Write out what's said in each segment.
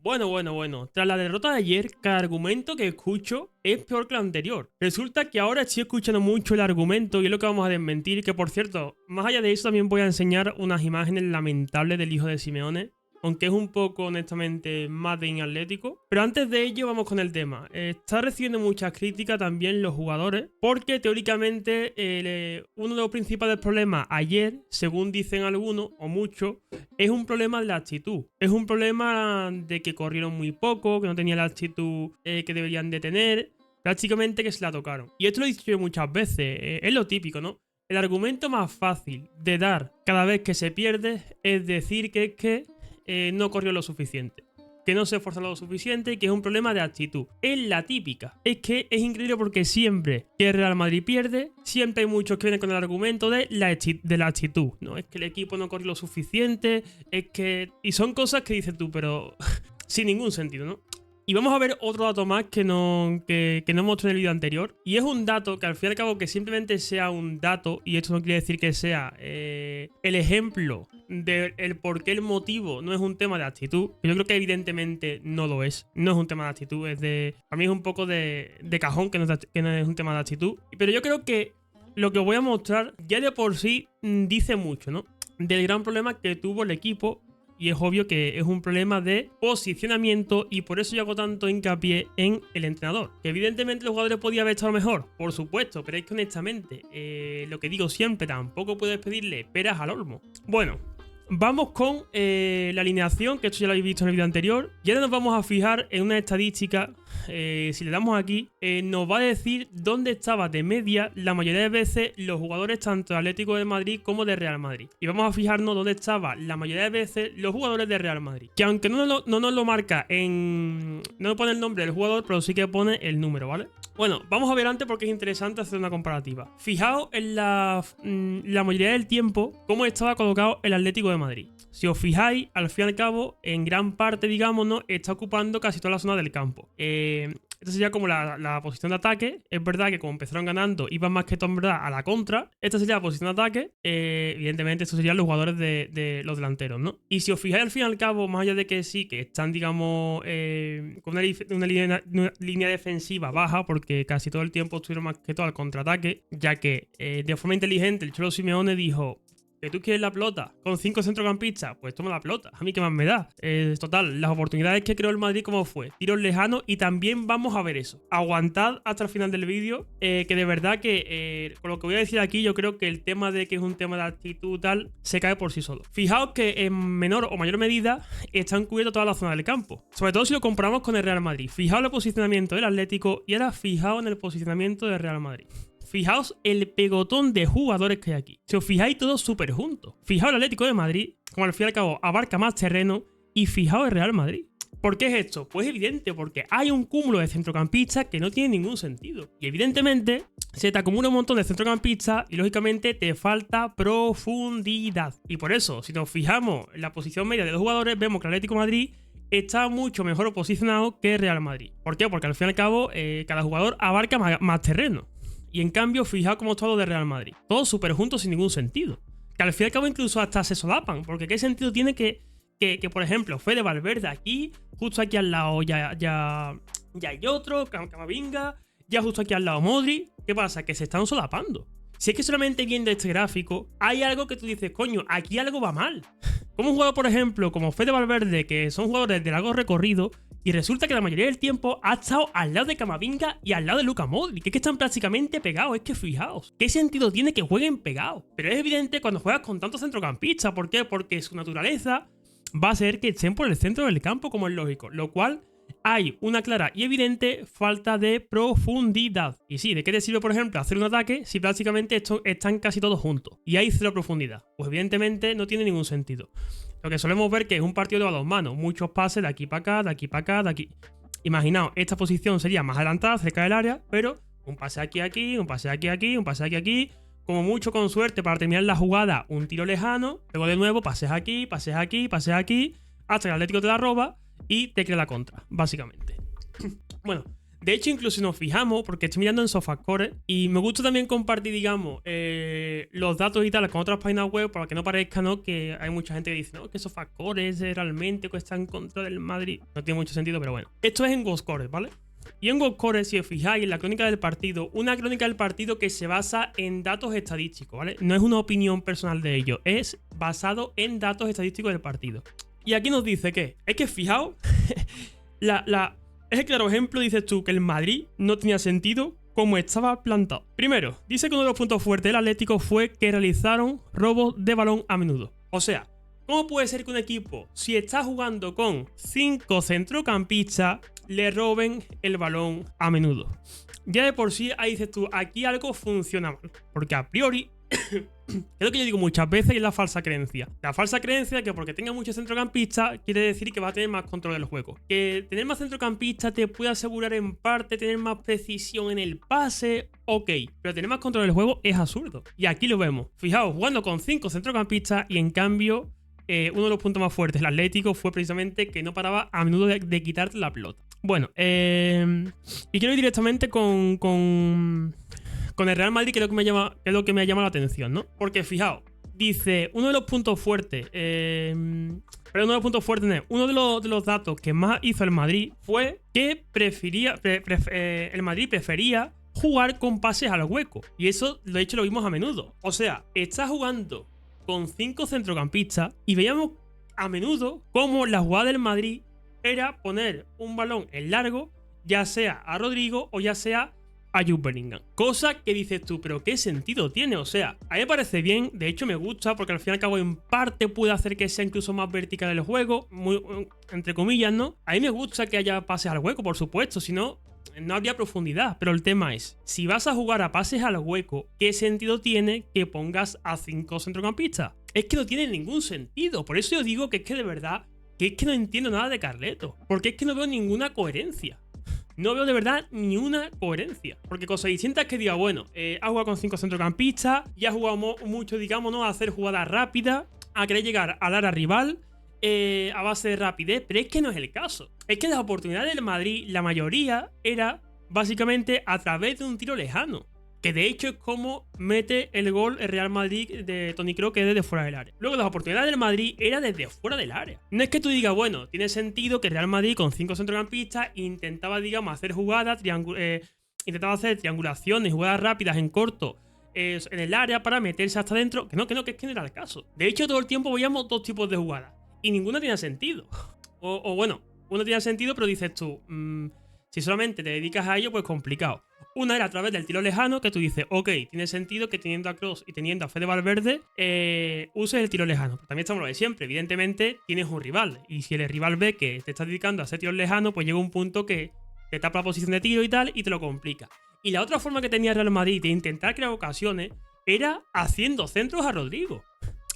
Bueno. Tras la derrota de ayer, cada argumento que escucho es peor que el anterior. Resulta que ahora estoy escuchando mucho el argumento y es lo que vamos a desmentir. Que por cierto, más allá de eso también voy a enseñar unas imágenes lamentables del hijo de Simeone. Aunque es un poco, honestamente, más de Atlético. Pero antes de ello, vamos con el tema. Está recibiendo muchas críticas también los jugadores. Porque teóricamente uno de los principales problemas ayer, según dicen algunos o muchos, es un problema de la actitud. Es un problema de que corrieron muy poco, que no tenían la actitud que deberían de tener. Prácticamente que se la tocaron. Y esto lo he dicho yo muchas veces. Es lo típico, ¿no? El argumento más fácil de dar cada vez que se pierde es decir que es que no corrió lo suficiente, que no se esforzó lo suficiente y que es un problema de actitud. Es la típica. Es que es increíble porque siempre que el Real Madrid pierde, siempre hay muchos que vienen con el argumento de la actitud. No, es que el equipo no corrió lo suficiente, es que... Y son cosas que dices tú, pero sin ningún sentido, ¿no? Y vamos a ver otro dato más que no mostré en el vídeo anterior. Y es un dato que al fin y al cabo que simplemente sea un dato, y esto no quiere decir que sea el ejemplo del por qué el motivo no es un tema de actitud. Yo creo que evidentemente no lo es. No es un tema de actitud. A mí es un poco de cajón que no es un tema de actitud. Pero yo creo que lo que os voy a mostrar ya de por sí dice mucho, ¿no? Del gran problema que tuvo el equipo. Y es obvio que es un problema de posicionamiento y por eso yo hago tanto hincapié en el entrenador. Que evidentemente los jugadores podían haber estado mejor, por supuesto, pero es que honestamente, lo que digo siempre, tampoco puedes pedirle peras al olmo. Bueno, vamos con la alineación, que esto ya lo habéis visto en el vídeo anterior. Y ahora nos vamos a fijar en una estadística. Si le damos aquí, nos va a decir dónde estaba de media la mayoría de veces los jugadores tanto de Atlético de Madrid como de Real Madrid. Y vamos a fijarnos dónde estaba la mayoría de veces los jugadores de Real Madrid. Que aunque no nos lo marca no nos pone el nombre del jugador, pero sí que pone el número, ¿vale? Bueno, vamos a ver antes porque es interesante hacer una comparativa. Fijaos en la mayoría del tiempo cómo estaba colocado el Atlético de Madrid. Si os fijáis, al fin y al cabo, en gran parte, digamos, ¿no? Está ocupando casi toda la zona del campo. Esta sería como la posición de ataque. Es verdad que como empezaron ganando, iban más que todo en verdad a la contra. Esta sería la posición de ataque. Evidentemente, estos serían los jugadores de los delanteros, ¿no? Y si os fijáis, al fin y al cabo, más allá de que sí, que están, digamos, con una línea defensiva baja, porque casi todo el tiempo estuvieron más que todo al contraataque, ya que de forma inteligente el Cholo Simeone dijo: ¿que tú quieres la pelota con 5 centrocampistas? Pues toma la pelota. A mí qué más me da. Total, las oportunidades que creó el Madrid, ¿cómo fue? Tiros lejanos y también vamos a ver eso. Aguantad hasta el final del vídeo, que de verdad que con lo que voy a decir aquí, yo creo que el tema de que es un tema de actitud tal, se cae por sí solo. Fijaos que en menor o mayor medida están cubiertos toda la zona del campo. Sobre todo si lo comparamos con el Real Madrid. Fijaos el posicionamiento del Atlético y ahora fijaos en el posicionamiento del Real Madrid. Fijaos el pegotón de jugadores que hay aquí. Si os fijáis todos súper juntos. Fijaos el Atlético de Madrid, como al fin y al cabo abarca más terreno. Y fijaos el Real Madrid. ¿Por qué es esto? Pues evidente, porque hay un cúmulo de centrocampistas que no tiene ningún sentido. Y evidentemente se te acumula un montón de centrocampistas y lógicamente te falta profundidad. Y por eso, si nos fijamos en la posición media de los jugadores, vemos que el Atlético de Madrid está mucho mejor posicionado que el Real Madrid. ¿Por qué? Porque al fin y al cabo cada jugador abarca más terreno. Y en cambio, fijaos cómo está lo de Real Madrid. Todos súper juntos sin ningún sentido. Que al fin y al cabo incluso hasta se solapan. Porque ¿qué sentido tiene que por ejemplo, Fede Valverde aquí, justo aquí al lado ya hay otro, Camavinga, ya justo aquí al lado Modric? ¿Qué pasa? Que se están solapando. Si es que solamente viendo este gráfico, hay algo que tú dices, coño, aquí algo va mal. Como un jugador, por ejemplo, como Fede Valverde, que son jugadores de largo recorrido, y resulta que la mayoría del tiempo ha estado al lado de Camavinga y al lado de Luka Modric, que es que están prácticamente pegados. Es que fijaos, ¿qué sentido tiene que jueguen pegados? Pero es evidente cuando juegas con tantos centrocampistas. ¿Por qué? Porque su naturaleza va a ser que estén por el centro del campo, como es lógico, lo cual hay una clara y evidente falta de profundidad. Y sí, ¿de qué te sirve, por ejemplo, hacer un ataque si prácticamente están casi todos juntos y hay cero profundidad? Pues evidentemente no tiene ningún sentido. Lo que solemos ver que es un partido de a dos manos, muchos pases de aquí para acá, de aquí para acá, de aquí. Imaginaos, esta posición sería más adelantada, cerca del área, pero un pase aquí, un pase aquí, un pase aquí. Como mucho, con suerte, para terminar la jugada, un tiro lejano, luego de nuevo pases aquí, hasta que el Atlético te la roba y te crea la contra, básicamente. Bueno, De hecho, incluso si nos fijamos, porque estoy mirando en SofaScore y me gusta también compartir, digamos, los datos y tal con otras páginas web para que no parezca, ¿no?, que hay mucha gente que dice, no, que SofaScore es realmente que está en contra del Madrid. No tiene mucho sentido, pero bueno. Esto es en GoScore, ¿vale? Y en GoScore, si os fijáis en la crónica del partido, una crónica del partido que se basa en datos estadísticos, ¿vale? No es una opinión personal de ellos, es basado en datos estadísticos del partido. Y aquí nos dice que, es que fijaos, es el claro ejemplo, dices tú, que el Madrid no tenía sentido como estaba plantado. Primero, dice que uno de los puntos fuertes del Atlético fue que realizaron robos de balón a menudo. O sea, ¿cómo puede ser que un equipo, si está jugando con 5 centrocampistas, le roben el balón a menudo? Ya de por sí, ahí dices tú, aquí algo funciona mal. Porque a priori, es lo que yo digo muchas veces, y es la falsa creencia. La falsa creencia de que porque tenga muchos centrocampistas quiere decir que va a tener más control del juego. Que tener más centrocampistas te puede asegurar en parte tener más precisión en el pase, ok. Pero tener más control del juego es absurdo. Y aquí lo vemos. Fijaos, jugando con 5 centrocampistas y en cambio uno de los puntos más fuertes del Atlético fue precisamente que no paraba a menudo de quitarte la pelota. Bueno, y quiero ir directamente con el Real Madrid, que es lo que me llama la atención, ¿no? Porque fijaos, dice, uno de los puntos fuertes, uno de los datos que más hizo el Madrid fue que el Madrid prefería jugar con pases al hueco. Y eso, de hecho, lo vimos a menudo. O sea, está jugando con 5 centrocampistas y veíamos a menudo cómo la jugada del Madrid era poner un balón en largo, ya sea a Rodrigo o ya sea a Jude Bellingham. Cosa que dices tú, pero ¿qué sentido tiene? O sea, a mí me parece bien, de hecho me gusta, porque al fin y al cabo en parte puede hacer que sea incluso más vertical el juego, muy, entre comillas, ¿no? A mí me gusta que haya pases al hueco, por supuesto, si no, no habría profundidad. Pero el tema es, si vas a jugar a pases al hueco, ¿qué sentido tiene que pongas a 5 centrocampistas? Es que no tiene ningún sentido. Por eso yo digo que es que de verdad, que es que no entiendo nada de Carleto, porque es que no veo ninguna coherencia. No veo de verdad ni una coherencia. Porque cosa distinta es que diga, bueno, ha jugado con 5 centrocampistas y ha jugado mucho, digamos, ¿no?, a hacer jugadas rápidas, a querer llegar al área rival a base de rapidez, pero es que no es el caso. Es que las oportunidades del Madrid, la mayoría era básicamente a través de un tiro lejano. Que de hecho es como mete el gol el Real Madrid de Toni Kroos, que es desde fuera del área. Luego las oportunidades del Madrid era desde fuera del área. No es que tú digas, bueno, tiene sentido que el Real Madrid con 5 centrocampistas intentaba, digamos, hacer jugadas, intentaba hacer triangulaciones, jugadas rápidas en corto en el área para meterse hasta adentro. Que es que no era el caso. De hecho, todo el tiempo veíamos 2 tipos de jugadas y ninguna tenía sentido. O bueno, uno tenía sentido, pero dices tú, si solamente te dedicas a ello, pues complicado. Una era a través del tiro lejano, que tú dices, ok, tiene sentido que teniendo a Kroos y teniendo a Fede Valverde, uses el tiro lejano. Pero también estamos lo de siempre. Evidentemente, tienes un rival. Y si el rival ve que te estás dedicando a hacer tiros lejanos, pues llega un punto que te tapa la posición de tiro y tal, y te lo complica. Y la otra forma que tenía Real Madrid de intentar crear ocasiones era haciendo centros a Rodrigo.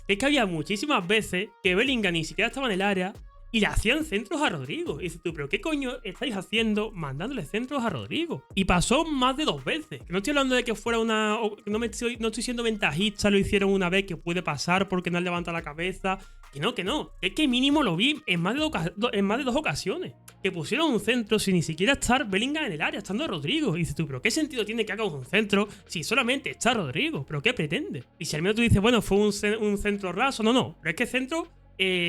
Es que había muchísimas veces que Bellingham ni siquiera estaba en el área y le hacían centros a Rodrigo. Y dices tú, ¿pero qué coño estáis haciendo mandándole centros a Rodrigo? Y pasó más de 2 veces. Que no estoy hablando de que fuera una... No estoy siendo ventajista, lo hicieron una vez, que puede pasar porque no han levantado la cabeza. Que no. Es que mínimo lo vi en más de 2 ocasiones. Que pusieron un centro sin ni siquiera estar Bellingham en el área, estando Rodrigo. Y dices tú, ¿pero qué sentido tiene que haga un centro si solamente está Rodrigo? ¿Pero qué pretende? Y si al menos tú dices, bueno, fue un centro raso. No. Pero es que centro...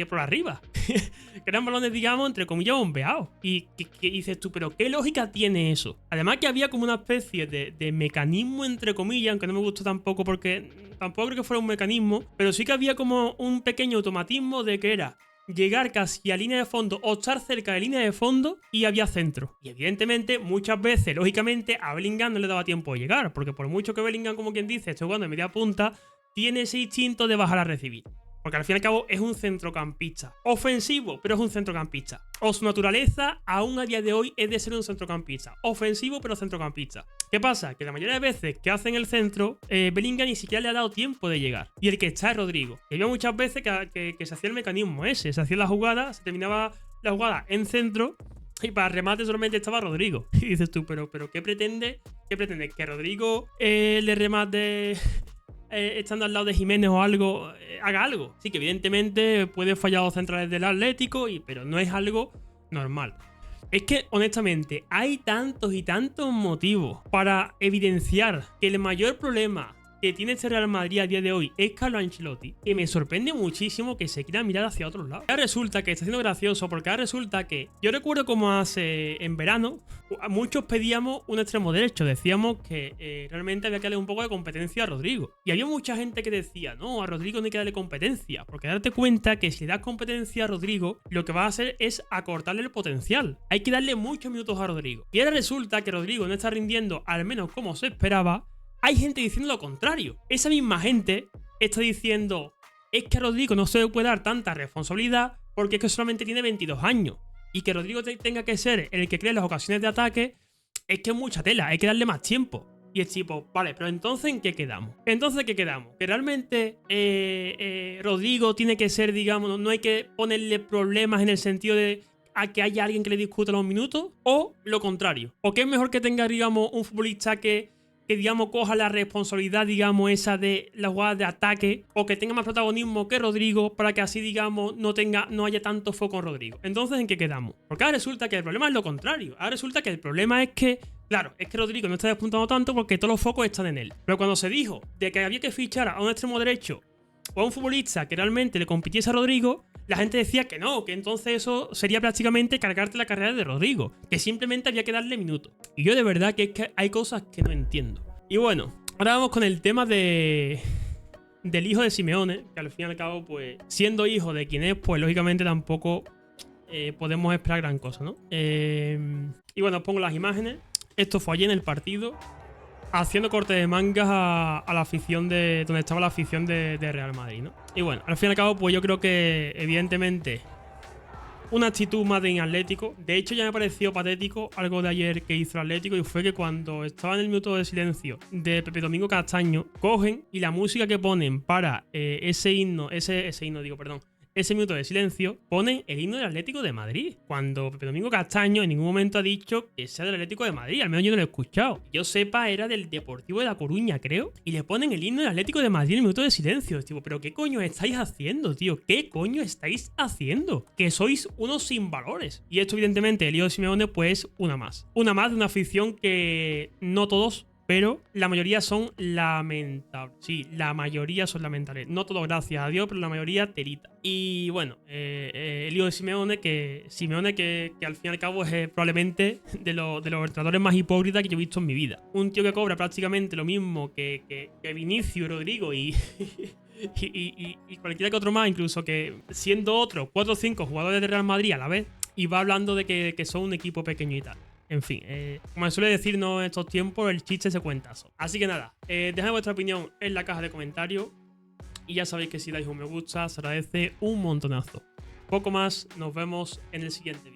por arriba. Que eran balones, digamos, entre comillas, bombeados. Y dices tú, pero ¿qué lógica tiene eso? Además que había como una especie de mecanismo, entre comillas, aunque no me gustó tampoco porque tampoco creo que fuera un mecanismo, pero sí que había como un pequeño automatismo de que era llegar casi a línea de fondo o estar cerca de línea de fondo y había centro. Y evidentemente, muchas veces, lógicamente, a Bellingham no le daba tiempo de llegar, porque por mucho que Bellingham, como quien dice, esté jugando de media punta, tiene ese instinto de bajar a recibir. Porque al fin y al cabo es un centrocampista. Ofensivo, pero es un centrocampista. O su naturaleza, aún a día de hoy, es de ser un centrocampista. Ofensivo, pero centrocampista. ¿Qué pasa? Que la mayoría de veces que hacen el centro, Bellingham ni siquiera le ha dado tiempo de llegar. Y el que está es Rodrigo. Y había muchas veces que se hacía el mecanismo ese. Se hacía la jugada, se terminaba la jugada en centro, y para remate solamente estaba Rodrigo. Y dices tú, pero ¿qué pretende? ¿Qué pretende? ¿Que Rodrigo le remate... estando al lado de Jiménez o algo, haga algo? Sí, que evidentemente puede fallar los centrales del Atlético, pero no es algo normal. Es que, honestamente, hay tantos y tantos motivos para evidenciar que el mayor problema que tiene este Real Madrid a día de hoy es Carlo Ancelotti, que me sorprende muchísimo que se quiera mirar hacia otros lados. Ahora resulta que está siendo gracioso, porque ahora resulta que yo recuerdo como hace en verano muchos pedíamos un extremo derecho, decíamos que realmente había que darle un poco de competencia a Rodrigo, y había mucha gente que decía, no, a Rodrigo no hay que darle competencia, porque darte cuenta que si le das competencia a Rodrigo, lo que va a hacer es acortarle el potencial, hay que darle muchos minutos a Rodrigo, y ahora resulta que Rodrigo no está rindiendo al menos como se esperaba. Hay gente diciendo lo contrario. Esa misma gente está diciendo, es que a Rodrigo no se le puede dar tanta responsabilidad porque es que solamente tiene 22 años. Y que Rodrigo tenga que ser el que crea las ocasiones de ataque, es que es mucha tela, hay que darle más tiempo. Y es tipo, vale, pero entonces ¿en qué quedamos? Que realmente Rodrigo tiene que ser, digamos, no hay que ponerle problemas en el sentido de a que haya alguien que le discuta los minutos, o lo contrario. O que es mejor que tenga, digamos, un futbolista que digamos, coja la responsabilidad, digamos, esa de la jugada de ataque, o que tenga más protagonismo que Rodrigo, para que así, digamos, no haya tanto foco en Rodrigo. Entonces, ¿en qué quedamos? Porque ahora resulta que el problema es lo contrario. Ahora resulta que el problema es que, claro, es que Rodrigo no está despuntando tanto porque todos los focos están en él. Pero cuando se dijo de que había que fichar a un extremo derecho o a un futbolista que realmente le compitiese a Rodrigo, la gente decía que no, que entonces eso sería prácticamente cargarte la carrera de Rodrigo, que simplemente había que darle minutos. Y yo de verdad que es que hay cosas que no entiendo. Y bueno, ahora vamos con el tema del hijo de Simeone, que al fin y al cabo, pues, siendo hijo de quien es, pues lógicamente tampoco podemos esperar gran cosa, ¿no? Y bueno, os pongo las imágenes. Esto fue allí en el partido, haciendo corte de mangas a la afición donde estaba la afición de Real Madrid, ¿no? Y bueno, al fin y al cabo, pues yo creo que evidentemente una actitud más de Atlético. De hecho, ya me pareció patético algo de ayer que hizo el Atlético, y fue que cuando estaba en el minuto de silencio de Pepe Domingo Castaño, cogen y la música que ponen para ese minuto de silencio, ponen el himno del Atlético de Madrid, cuando Pepe Domingo Castaño en ningún momento ha dicho que sea del Atlético de Madrid, al menos yo no lo he escuchado. Yo sepa, era del Deportivo de La Coruña, creo, y le ponen el himno del Atlético de Madrid en el minuto de silencio. Tipo, pero ¿qué coño estáis haciendo, tío? ¿Qué coño estáis haciendo? Que sois unos sin valores. Y esto, evidentemente, el hijo de Simeone, pues una más. Una más de una afición que no todos, pero la mayoría son lamentables. Sí, la mayoría son lamentables. No todos, gracias a Dios, pero la mayoría terita. Y bueno, el hijo de Simeone, que al fin y al cabo es probablemente de los entrenadores más hipócritas que yo he visto en mi vida. Un tío que cobra prácticamente lo mismo que Vinicius, Rodrigo y cualquiera que otro más, incluso que siendo otros 4 o 5 jugadores de Real Madrid a la vez, y va hablando de que son un equipo pequeño y tal. En fin, como se suele decirnos en estos tiempos, el chiste se cuenta solo. Así que nada, dejad vuestra opinión en la caja de comentarios. Y ya sabéis que si dais un me gusta, se agradece un montonazo. Poco más, nos vemos en el siguiente vídeo.